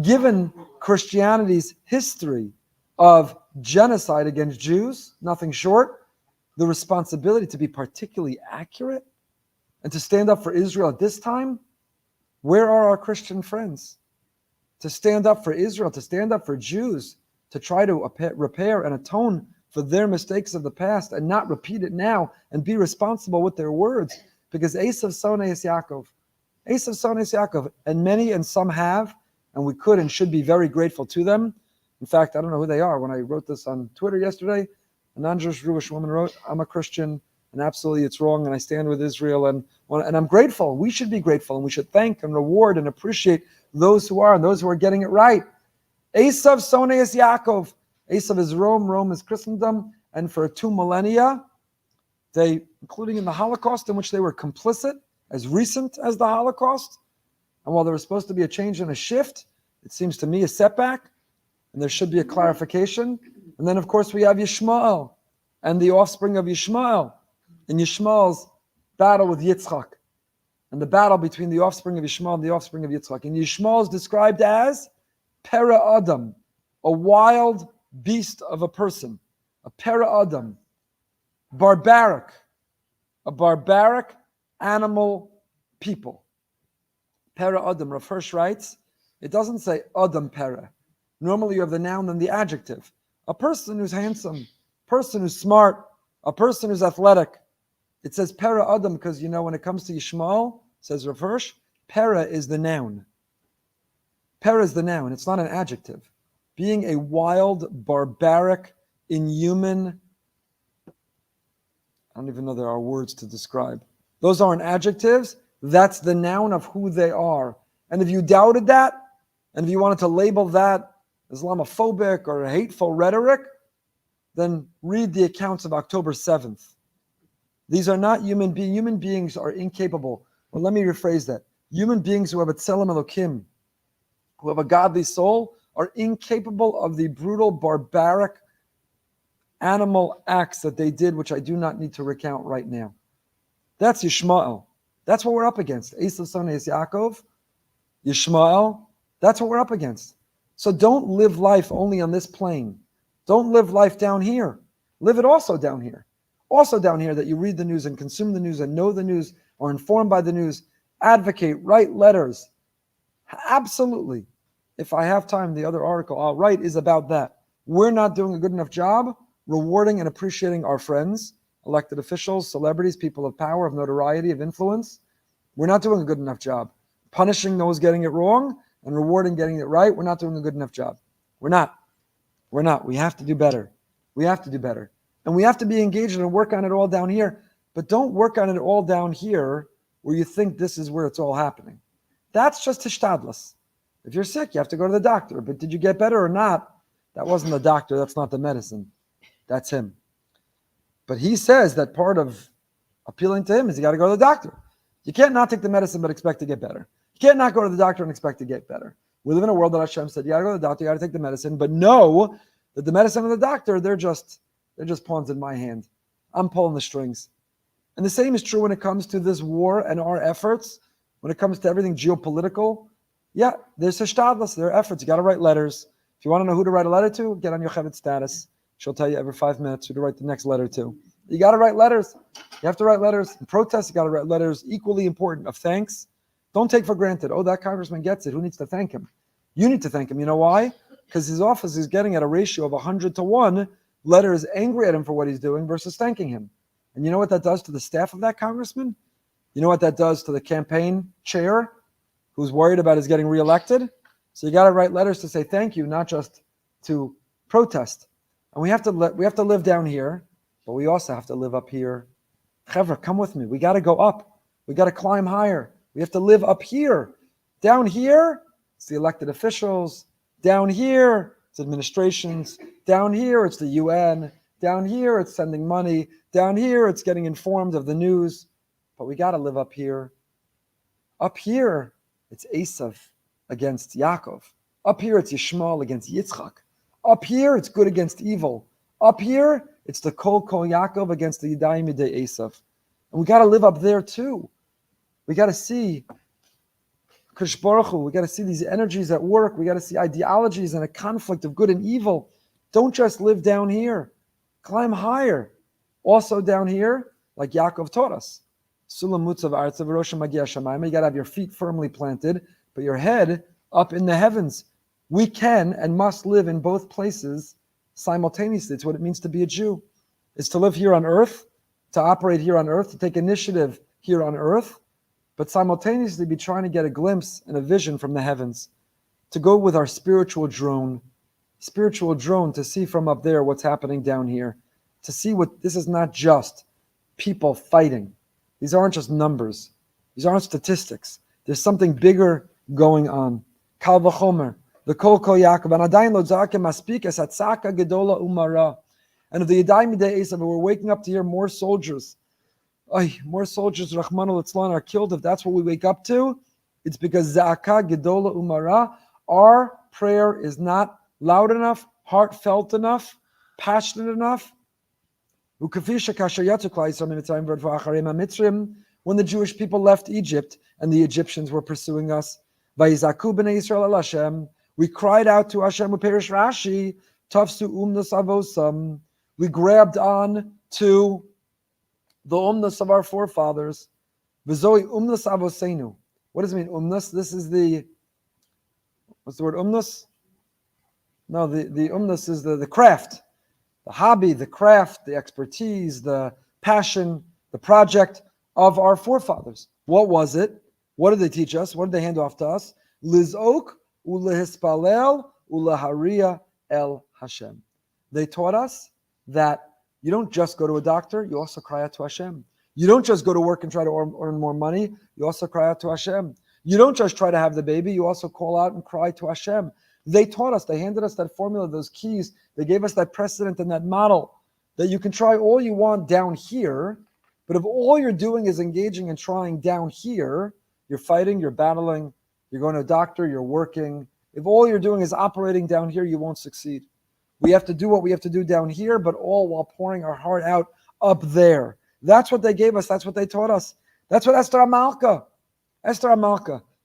Given Christianity's history of genocide against Jews, nothing short, the responsibility to be particularly accurate and to stand up for Israel at this time, where are our Christian friends? To stand up for Israel, to stand up for Jews, to try to repair and atone for their mistakes of the past and not repeat it now and be responsible with their words. Because Esav Sones Yaakov, and many and some have, and we could and should be very grateful to them. In fact, I don't know who they are. When I wrote this on Twitter yesterday, a non-Jewish woman wrote, I'm a Christian, and absolutely it's wrong, and I stand with Israel, and I'm grateful. We should be grateful, and we should thank and reward and appreciate those who are, and those who are getting it right. Esav Sones Yaakov. Esav is Rome, Rome is Christendom, and for 2 millennia, they, including in the Holocaust, in which they were complicit, as recent as the Holocaust, and while there was supposed to be a change and a shift, it seems to me a setback, and there should be a clarification. And then, of course, we have Yishmael and the offspring of Yishmael, and Yishmael's battle with Yitzchak, and the battle between the offspring of Yishmael and the offspring of Yitzchak. And Yishmael is described as Pera Adam, a wild beast of a person, a Pera Adam, barbaric, a barbaric animal people. Pera Adam, Rav Hirsch writes, it doesn't say Adam Pera. Normally you have the noun and the adjective. A person who's handsome, a person who's smart, a person who's athletic. It says Pera Adam because, you know, when it comes to Yishmael, says Rav Hirsch, Pera is the noun. Pera is the noun, it's not an adjective. Being a wild, barbaric, inhuman, I don't even know there are words to describe. Those aren't adjectives. That's the noun of who they are. And if you doubted that, and if you wanted to label that Islamophobic or hateful rhetoric, then read the accounts of October 7th. These are not human beings. Human beings are incapable. Well, let me rephrase that. Human beings who have a tzelem Elokim, who have a godly soul, are incapable of the brutal, barbaric, animal acts that they did, which I do not need to recount right now. That's Yishmael. That's what we're up against. Esav Sones Yaakov, Yishmael, that's what we're up against. So don't live life only on this plane. Don't live life down here. Live it also down here. Also down here that you read the news and consume the news and know the news or informed by the news. Advocate, write letters. Absolutely. If I have time, the other article I'll write is about that. We're not doing a good enough job rewarding and appreciating our friends, elected officials, celebrities, people of power, of notoriety, of influence. We're not doing a good enough job. Punishing those getting it wrong and rewarding getting it right, we're not doing a good enough job. We're not. We have to do better. We have to do better. And we have to be engaged and work on it all down here. But don't work on it all down here where you think this is where it's all happening. That's just hishtadlus. If you're sick, you have to go to the doctor. But did you get better or not? That wasn't the doctor. That's not the medicine. That's him. But he says that part of appealing to him is you got to go to the doctor. You can't not take the medicine but expect to get better. You can't not go to the doctor and expect to get better. We live in a world that Hashem said, you got to go to the doctor, you got to take the medicine, but know that the medicine and the doctor, they're just pawns in my hand. I'm pulling the strings. And the same is true when it comes to this war and our efforts, when it comes to everything geopolitical. Yeah, there's hishtadlus, there are efforts. You got to write letters. If you want to know who to write a letter to, get on your Yocheved status. She'll tell you every 5 minutes who to write the next letter to. You got to write letters. You have to write letters. In protests, you got to write letters equally important of thanks. Don't take for granted, oh, that congressman gets it. Who needs to thank him? You need to thank him. You know why? Because his office is getting at a ratio of 100 to 1 letters angry at him for what he's doing versus thanking him. And you know what that does to the staff of that congressman? You know what that does to the campaign chair who's worried about his getting reelected? So you got to write letters to say thank you, not just to protest. And we have to live down here, but we also have to live up here. Chevra, come with me. We got to go up. We got to climb higher. We have to live up here. Down here, it's the elected officials. Down here, it's administrations. Down here, it's the UN. Down here, it's sending money. Down here, it's getting informed of the news. But we got to live up here. Up here, it's Esav against Yaakov. Up here, it's Yishmael against Yitzchak. Up here, it's good against evil. Up here, it's the Kol Yaakov against the Yadayim Yidei Esav. And we got to live up there too. We got to see Kadosh Baruch Hu. We got to see these energies at work. We got to see ideologies and a conflict of good and evil. Don't just live down here. Climb higher. Also down here, like Yaakov taught us. Sulam mutzav artzav rosham magia shamayim. You got to have your feet firmly planted, but your head up in the heavens. We can and must live in both places simultaneously. It's what it means to be a Jew. It's to live here on earth, to operate here on earth, to take initiative here on earth, but simultaneously be trying to get a glimpse and a vision from the heavens, to go with our spiritual drone to see from up there what's happening down here, to see what this is not just people fighting. These aren't just numbers. These aren't statistics. There's something bigger going on. Kal v'chomer, the Kol Yaakov, and adayin lo zakem maspik es hatzaka gedola umara. And if the Yadayim Yidei Esav, we're waking up to hear more soldiers, more soldiers, Rahman al-Itzlan, are killed. If that's what we wake up to, it's because Za'aka Gedola Umara, our prayer is not loud enough, heartfelt enough, passionate enough. When the Jewish people left Egypt and the Egyptians were pursuing us, we cried out to Hashem, Perish Rashi, Tafsu Umnas Avosam. We grabbed on to the umnus of our forefathers. V'zoi umnus avosenu. What does it mean, umnus? This is what's the word, umnus? No, the umnus is the craft, the hobby, the craft, the expertise, the passion, the project of our forefathers. What was it? What did they teach us? What did they hand off to us? Lizok ulehispalel ulahariya el Hashem. They taught us that you don't just go to a doctor, you also cry out to Hashem. You don't just go to work and try to earn more money, you also cry out to Hashem. You don't just try to have the baby, you also call out and cry to Hashem. They taught us, they handed us that formula, those keys. They gave us that precedent and that model that you can try all you want down here, but if all you're doing is engaging and trying down here, you're fighting, you're battling, you're going to a doctor, you're working. If all you're doing is operating down here, you won't succeed. We have to do what we have to do down here, but all while pouring our heart out up there. That's what they gave us. That's what they taught us. That's what Esther Amalka.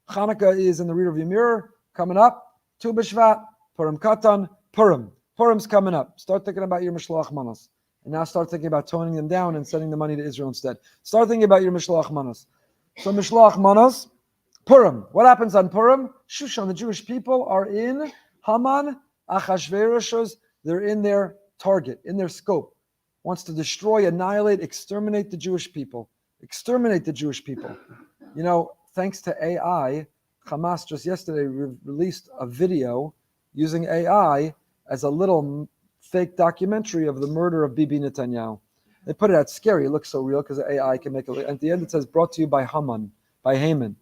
Hanukkah is in the rear view mirror, coming up. Tu B'Shvat, Purim Katan, Purim. Purim's coming up. Start thinking about your Mishloach Manos. And now start thinking about toning them down and sending the money to Israel instead. Start thinking about your Mishloach Manos. So Mishloach Manos, Purim. What happens on Purim? Shushan, the Jewish people are in Haman, Achashverosh's. They're in their target, in their scope. Wants to destroy, annihilate, exterminate the Jewish people. Exterminate the Jewish people. You know, thanks to AI, Hamas just yesterday released a video using AI as a little fake documentary of the murder of Bibi Netanyahu. They put it out scary. It looks so real because AI can make it. At the end it says, brought to you by Haman, by Haman.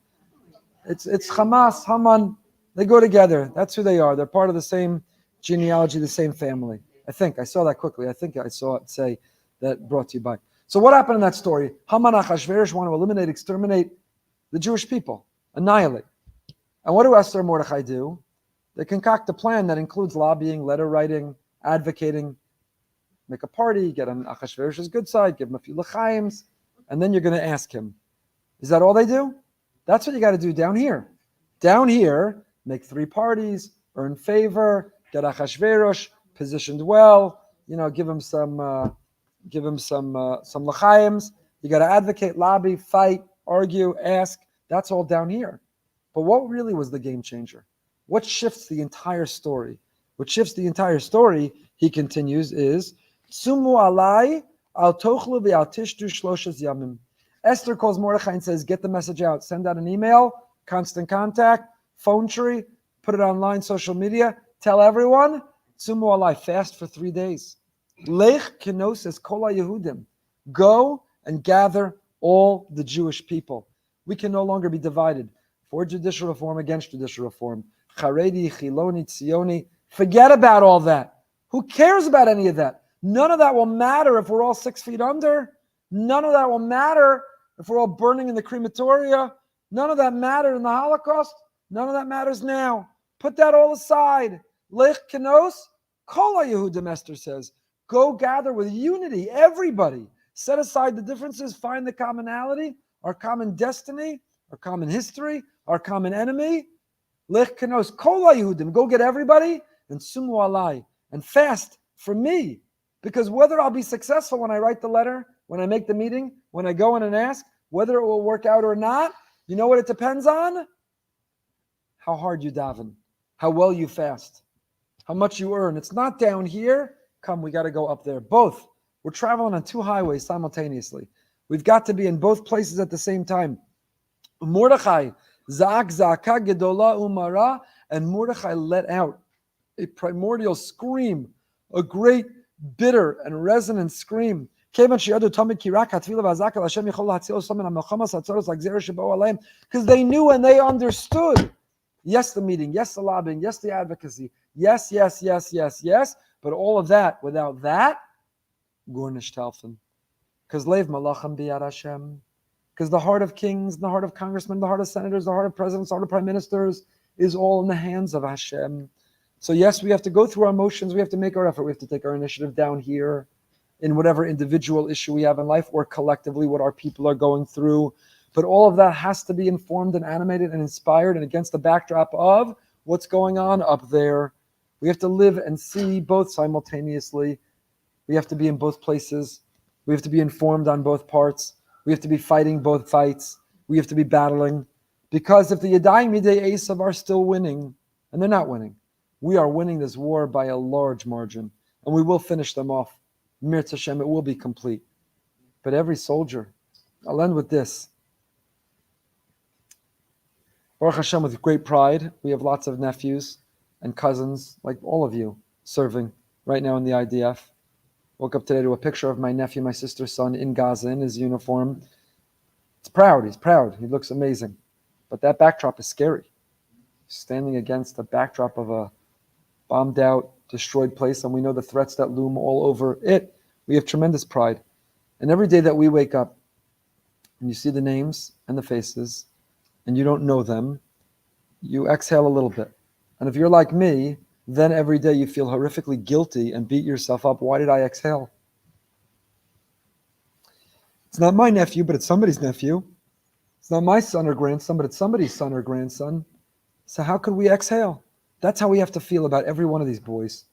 It's Hamas, Haman. They go together. That's who they are. They're part of the same genealogy, the same family. I think I saw that quickly. I think I saw it say that brought to you by. So what happened in that story? Haman Achashverosh want to eliminate, exterminate the Jewish people, annihilate. And what do Esther and Mordechai do? They concoct a plan that includes lobbying, letter writing, advocating, make a party, get on Achashverosh's good side, give him a few l'chaims, and then you're going to ask him. Is that all they do? That's what you got to do down here. Down here, make 3 parties, earn favor, get Achashverosh positioned well, give him some l'chaims. You got to advocate, lobby, fight, argue, ask. That's all down here. But what really was the game changer? What shifts the entire story? What shifts the entire story, he continues, is Tsumu alai al tochlu ve'al tishtu shloshes yamim. Esther calls Mordechai and says, get the message out. Send out an email, constant contact, phone tree, put it online, social media. Tell everyone, Tzumu alai, fast for 3 days. Lech kenosis kol Yehudim. Go and gather all the Jewish people. We can no longer be divided. For judicial reform, against judicial reform. Charedi, Chiloni, Tzioni. Forget about all that. Who cares about any of that? None of that will matter if we're all 6 feet under. None of that will matter if we're all burning in the crematoria. None of that mattered in the Holocaust. None of that matters now. Put that all aside. Lech kenos, kol Yehudim, Esther says. Go gather with unity, everybody. Set aside the differences, find the commonality, our common destiny, our common history, our common enemy. Lech kenos, kol Yehudim. Go get everybody and sumu alai. And fast for me. Because whether I'll be successful when I write the letter, when I make the meeting, when I go in and ask, whether it will work out or not, you know what it depends on? How hard you daven, how well you fast, how much you earn. It's not down here. Come, we got to go up there. Both. We're traveling on 2 highways simultaneously. We've got to be in both places at the same time. Mordechai, Za'ak Za'aka Gedola Umara, and Mordechai let out a primordial scream, a great bitter and resonant scream. Because they knew and they understood. Yes, the meeting. Yes, the lobbying. Yes, the advocacy. Yes, yes, yes, yes, yes. But all of that, without that, Gurnish Talfin. Because Leiv Malacham Biyad Hashem. Because the heart of kings, the heart of congressmen, the heart of senators, the heart of presidents, the heart of prime ministers is all in the hands of Hashem. So yes, we have to go through our motions. We have to make our effort. We have to take our initiative down here in whatever individual issue we have in life or collectively what our people are going through. But all of that has to be informed and animated and inspired and against the backdrop of what's going on up there. We have to live and see both simultaneously. We have to be in both places. We have to be informed on both parts. We have to be fighting both fights. We have to be battling. Because if the Yadayim Midei Esav are still winning, and they're not winning, we are winning this war by a large margin, and we will finish them off. Mirz Hashem, it will be complete. But every soldier, I'll end with this. Baruch Hashem, with great pride, we have lots of nephews and cousins, like all of you, serving right now in the IDF. Woke up today to a picture of my nephew, my sister's son in Gaza in his uniform. He's proud. He looks amazing. But that backdrop is scary. Standing against the backdrop of a bombed out, destroyed place, and we know the threats that loom all over it. We have tremendous pride. And every day that we wake up and you see the names and the faces and you don't know them, you exhale a little bit. And if you're like me, then every day you feel horrifically guilty and beat yourself up. Why did I exhale? It's not my nephew, but it's somebody's nephew. It's not my son or grandson, but it's somebody's son or grandson. So how could we exhale? That's how we have to feel about every one of these boys.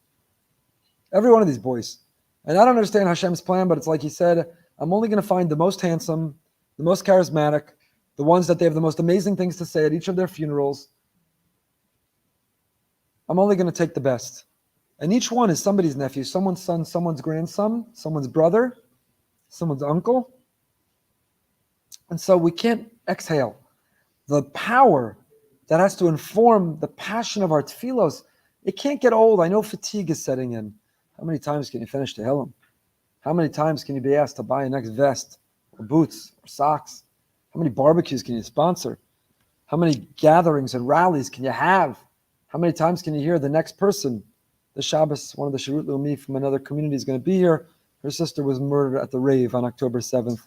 Every one of these boys. And I don't understand Hashem's plan, but it's like he said, I'm only going to find the most handsome, the most charismatic, the ones that they have the most amazing things to say at each of their funerals. I'm only going to take the best. And each one is somebody's nephew, someone's son, someone's grandson, someone's brother, someone's uncle. And so we can't exhale. The power that has to inform the passion of our tefillos, it can't get old. I know fatigue is setting in. How many times can you finish Tehillim? How many times can you be asked to buy a next vest or boots or socks? How many barbecues can you sponsor? How many gatherings and rallies can you have? How many times can you hear the next person? The Shabbos, one of the Shirut Leumi from another community is going to be here. Her sister was murdered at the rave on October 7th.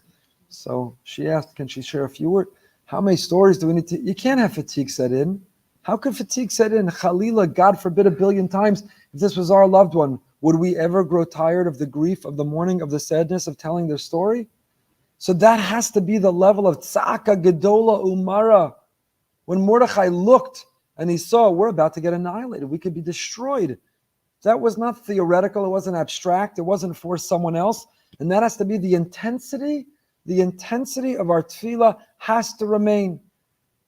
So she asked, can she share a few words? How many stories do we need to? You can't have fatigue set in. How could fatigue set in? Chalila, God forbid, 1 billion times. If this was our loved one, would we ever grow tired of the grief, of the mourning, of the sadness of telling their story? So that has to be the level of tzaka gedola umara. When Mordechai looked and he saw, we're about to get annihilated. We could be destroyed. That was not theoretical. It wasn't abstract. It wasn't for someone else. And that has to be the intensity. The intensity of our tefillah has to remain.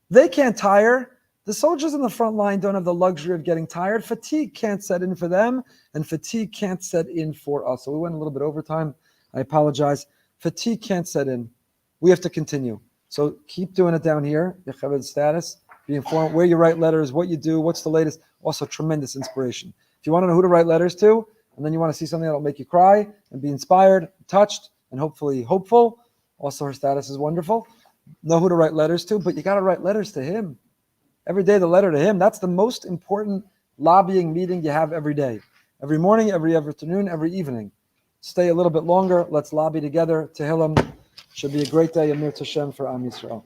They can't tire. The soldiers in the front line don't have the luxury of getting tired. Fatigue can't set in for them, and fatigue can't set in for us. So we went a little bit overtime. I apologize. Fatigue can't set in. we have to continue. So keep doing it down here, Yechaved status. Be informed where you write letters, what you do, what's the latest. Also, tremendous inspiration. If you want to know who to write letters to, and then you want to see something that'll make you cry and be inspired, touched, and hopefully hopeful, also her status is wonderful. Know who to write letters to, but you got to write letters to him. Every day, the letter to him. That's the most important lobbying meeting you have every day. Every morning, every afternoon, every evening. Stay a little bit longer. Let's lobby together. Tehillim. Should be a great day, Amir Tashem, for Am Yisrael.